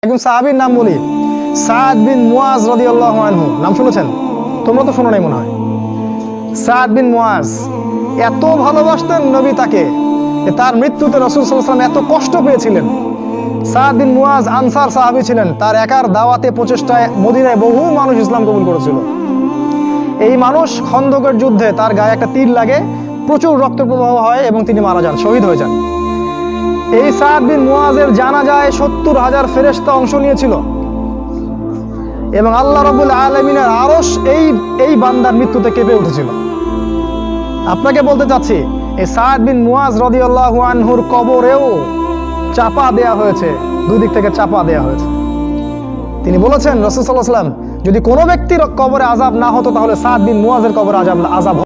একজন সাহাবীর নাম বলি, সাদ বিন মুয়াজ রাদিয়াল্লাহু আনহু। নাম শুনেছেন? তোমরা তো শোনো নাই মনে হয়। সাদ বিন মুয়াজ এত ভালোবাসতেন নবী তাকে, তার মৃত্যুতে রাসূল সাল্লাল্লাহু আলাইহি ওয়াসাল্লাম এত কষ্ট পেয়েছিলেন। সাদ বিন মুয়াজ আনসার সাহাবী ছিলেন। তার একার দাওয়াতে প্রচেষ্টায় মদিনায় বহু মানুষ ইসলাম কবুল করেছিল। এই মানুষ খন্দকের যুদ্ধে তার গায়ে একটা তীর লাগে, প্রচুর রক্ত প্রবাহ হয় এবং তিনি মারা যান, শহীদ হয়ে যান। এই সাদ বিন মুয়াজের জানাজায় 70,000 ফেরেশতা অংশ নিয়েছিল এবং আল্লাহ রাব্বুল আলামিনের আরশ এই বান্দার মৃত্যুতে কেঁপে উঠেছিল। আপনাকে বলতে চাচ্ছি, এই সাদ বিন মুয়াজ রাদিয়াল্লাহু আনহুর কবরেও চাপা দেয়া হয়েছে, দুই দিক থেকে চাপা দেয়া হয়েছে। তিনি বলেছেন, রাসূল সাল্লাল্লাহু আলাইহি ওয়াসাল্লাম, যদি কোনো ব্যক্তির কবরে আযাব না হতো তাহলে সাদ বিন মুয়াজের কবরে আযাব